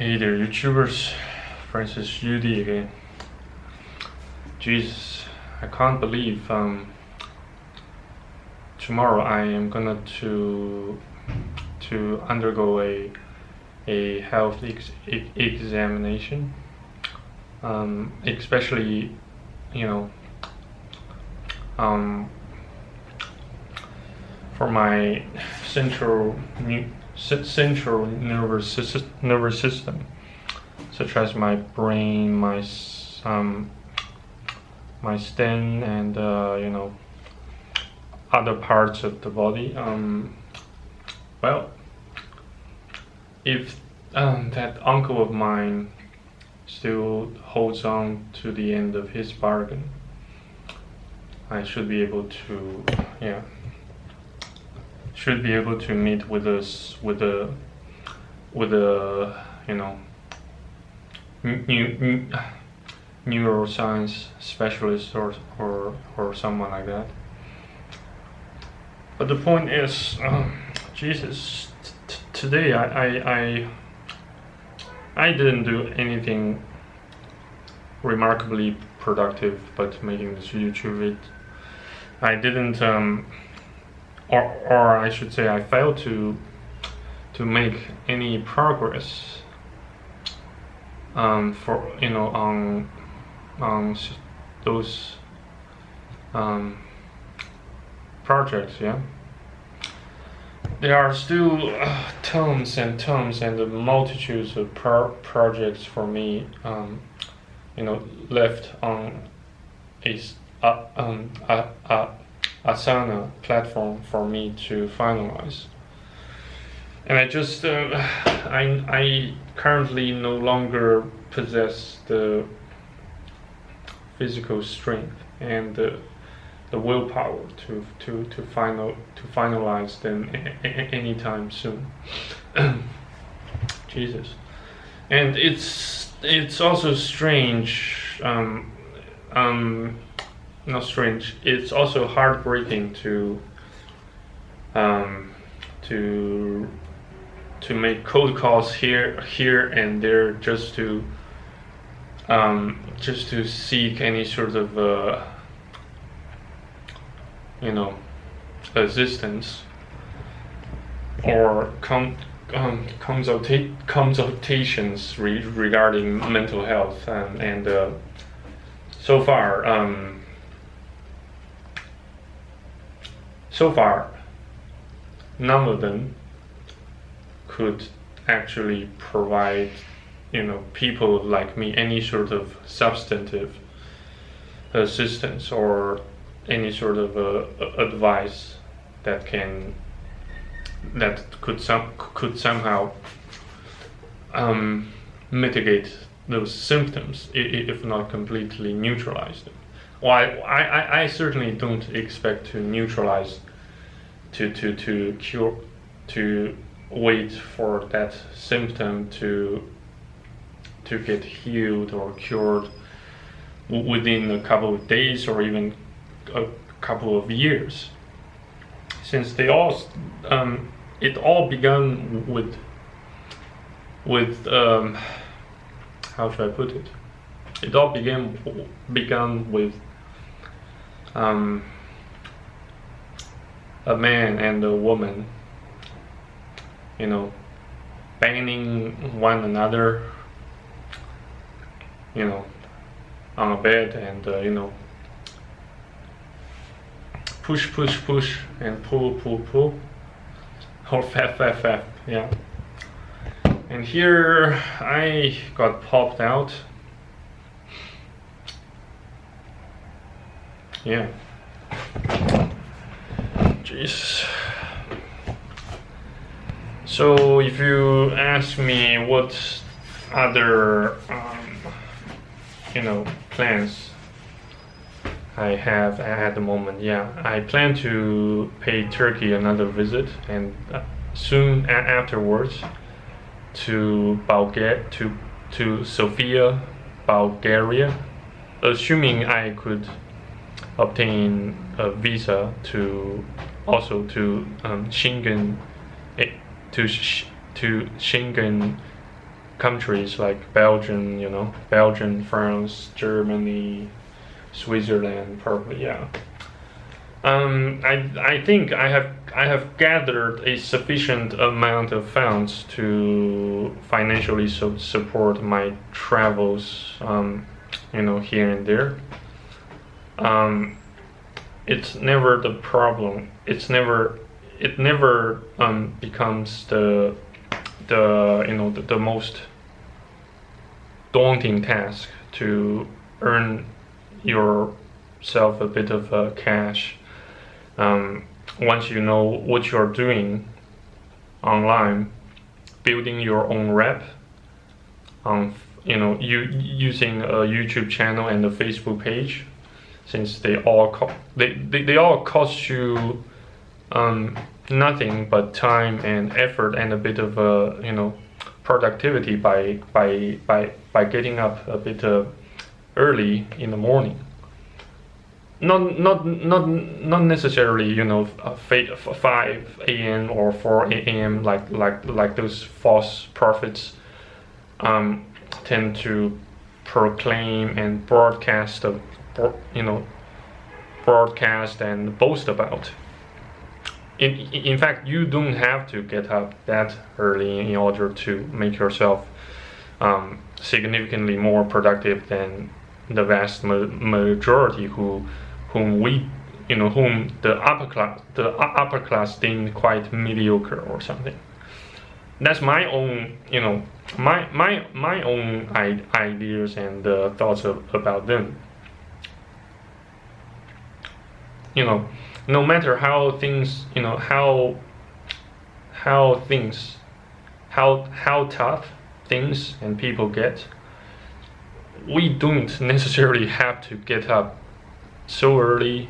Hey there, YouTubers. Francis UD again. Jesus, I can't believe tomorrow I am gonna to undergo a health examination. Especially, you know, for my central nervous system, such as my brain, my skin, and other parts of the body. Well, if that uncle of mine still holds on to the end of his bargain, I should be able to, meet with us with a neuroscience specialist or someone like that. But the point is, Jesus, today I didn't do anything remarkably productive but making this YouTube vid. I didn't or I should say I failed to make any progress on those projects. There are still tons and tons and multitudes of projects for me left on Asana platform for me to finalize. And I just I currently no longer possess the physical strength and the willpower to finalize them anytime soon. Jesus. And it's also strange, not strange, it's also heartbreaking to make cold calls here and there just to seek any sort of assistance or consultations regarding mental health, and so far none of them could actually provide people like me any sort of substantive assistance or any sort of advice that could somehow mitigate those symptoms, if not completely neutralize them. Well, I certainly don't expect to neutralize, to cure, to wait for that symptom to get healed or cured within a couple of days or even a couple of years, since it all began with how should I put it? It all began with a man and a woman, banging one another, on a bed, and push and pull, or fap, yeah. And here I got popped out. Yeah. Jeez. So if you ask me what other plans I have at the moment, I plan to pay Turkey another visit, and soon afterwards to Sofia, Bulgaria, assuming I could obtain a visa to Schengen countries like Belgium, Belgium, France, Germany, Switzerland, probably, yeah. I think I have gathered a sufficient amount of funds to financially support my travels, here and there. It's never the problem. It never becomes the most daunting task to earn yourself a bit of cash. Once you know what you're doing online, building your own rep, you using a YouTube channel and a Facebook page, since they all cost you nothing but time and effort and a bit of productivity by getting up a bit early in the morning. Not necessarily 5 a.m. or 4 a.m. like those false prophets tend to proclaim and broadcast and boast about. In fact, you don't have to get up that early in order to make yourself significantly more productive than the vast majority whom the upper class deemed quite mediocre or something. That's my own my own ideas and thoughts about them. No matter how things, how tough things and people get, we don't necessarily have to get up so early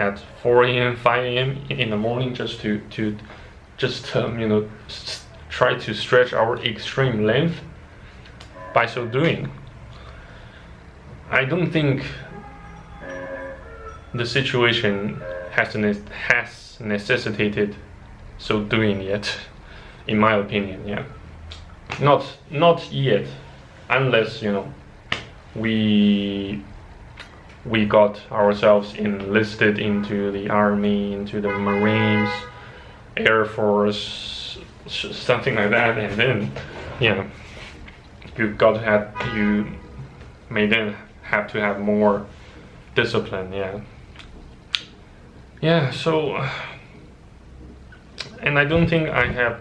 at 4 a.m., 5 a.m. in the morning just to try to stretch our extreme length. By so doing, I don't think the situation has necessitated so doing yet, in my opinion. Yeah, not yet, unless we got ourselves enlisted into the army, into the Marines, Air Force, something like that, and then you may then have to have more discipline. So and I don't think I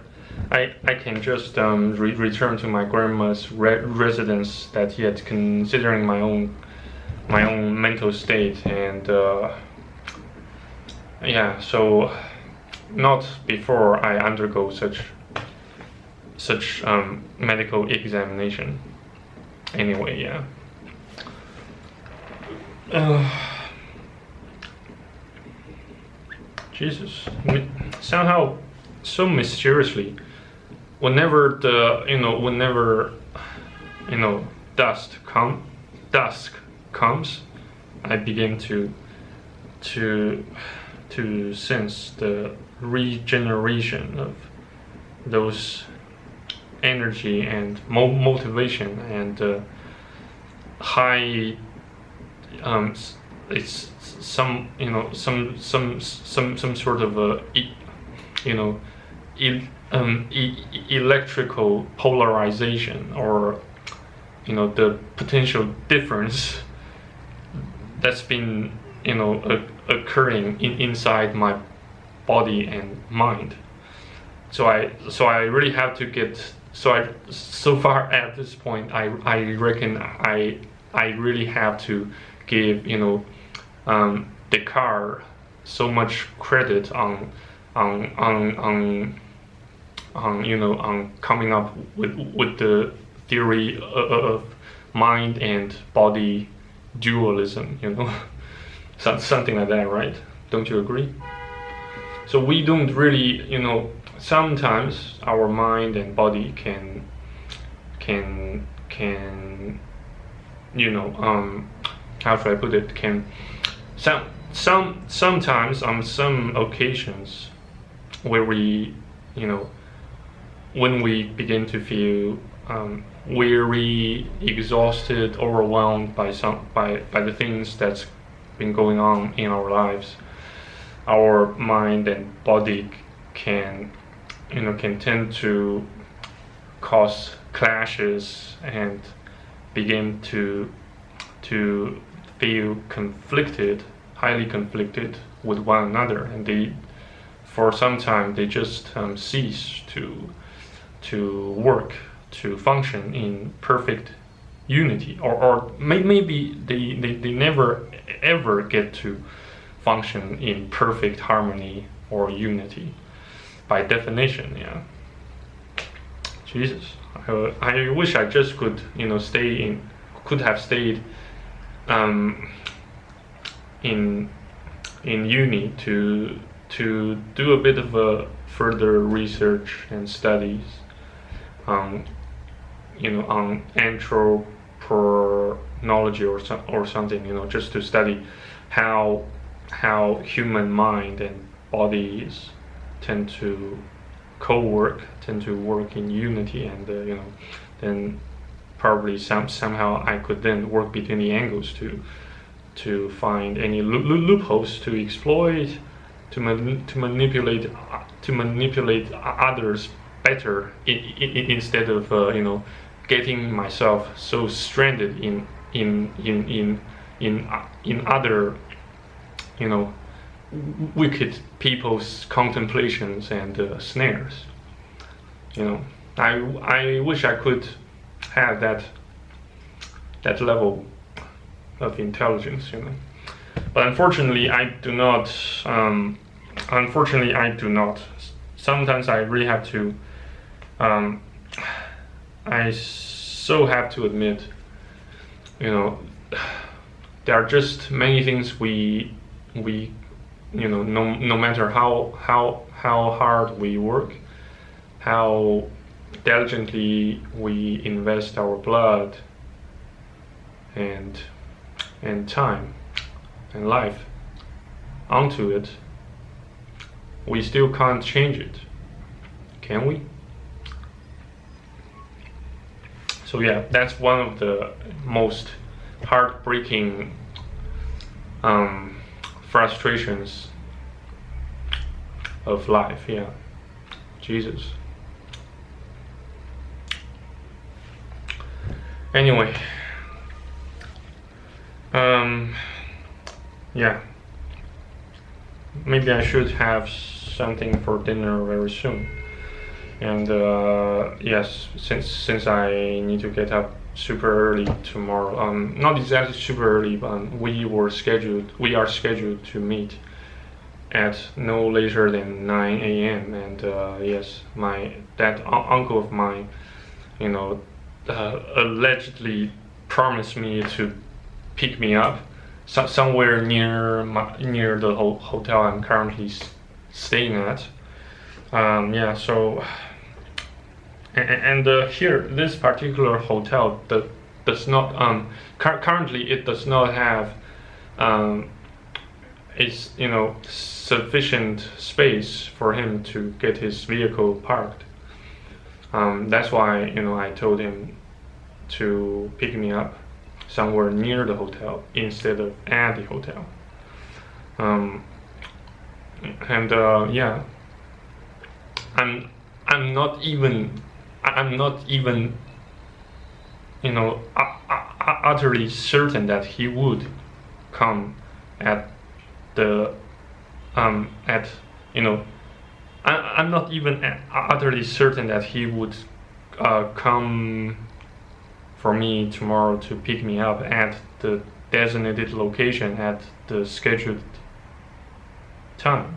can just return to my grandma's residence that yet, considering my own mental state, and so not before I undergo such medical examination. Anyway, Jesus, somehow, so mysteriously, whenever dusk comes, I begin to sense the regeneration of those energy and motivation and high it's some sort of electrical polarization, or the potential difference that's been occurring inside my body and mind. So I really have to get so far at this point, I reckon I really have to give Descartes so much credit on coming up with the theory of mind and body dualism, something like that, right? Don't you agree? So we don't really, sometimes our mind and body can how should I put it? Sometimes on some occasions where we, when we begin to feel weary, exhausted, overwhelmed by the things that's been going on in our lives, our mind and body can tend to cause clashes and begin to feel conflicted, highly conflicted with one another, and for some time they just cease to work, to function in perfect unity, or maybe they never ever get to function in perfect harmony or unity by definition. Yeah. Jesus, I wish I just could could have stayed in uni to do a bit of a further research and studies on anthropology or something, just to study how human mind and bodies tend to work in unity, and then probably somehow I could then work between the angles to find any loopholes to exploit, to manipulate others better, instead of getting myself so stranded in other wicked people's contemplations and snares. I wish I could have that level of intelligence, but unfortunately I do not. Sometimes I really have to. I so have to admit, there are just many things we no matter how hard we work, how diligently we invest our blood and time and life onto it, we still can't change it, can we? So yeah, that's one of the most heartbreaking frustrations of life. Yeah, Jesus. Anyway, yeah, maybe I should have something for dinner very soon. And yes, since I need to get up super early tomorrow, not exactly super early, but we are scheduled to meet at no later than 9 a.m. And yes, that uncle of mine, allegedly promised me to pick me up somewhere near the hotel I'm currently staying at. Yeah, so and here, this particular hotel does not currently it does not have sufficient space for him to get his vehicle parked. That's why I told him to pick me up somewhere near the hotel instead of at the hotel. Yeah, I'm not even utterly certain that he would come at the I'm not even utterly certain that he would come for me tomorrow to pick me up at the designated location at the scheduled time.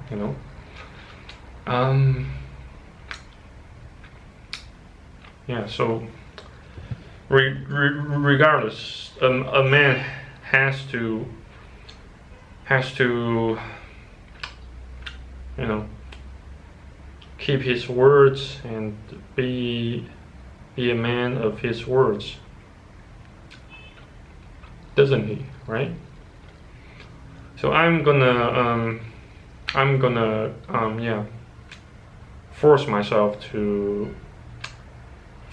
Yeah, so regardless, a man has to keep his words and be a man of his words, doesn't he? Right? So I'm gonna force myself to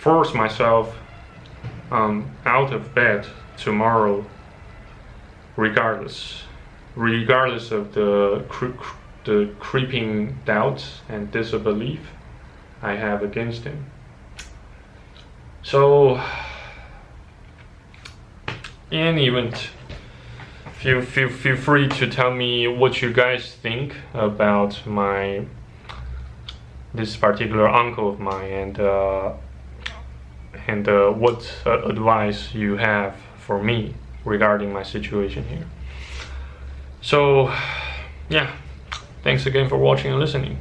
force myself out of bed tomorrow, regardless of the creeping doubts and disbelief I have against him. So, in any event, feel free to tell me what you guys think about this particular uncle of mine, and what advice you have for me regarding my situation here. So, yeah, thanks again for watching and listening.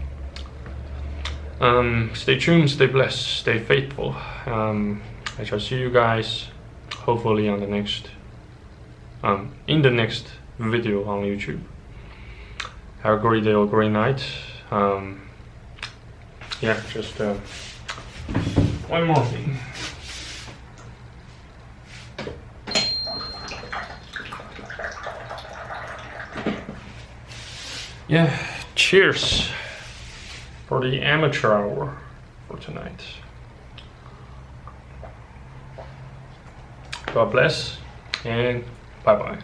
Stay tuned, stay blessed, stay faithful. I shall see you guys hopefully on the next in the next video on YouTube. Have a great day or great night. Yeah, just one more thing. Yeah, cheers for the amateur hour for tonight. God bless and bye-bye.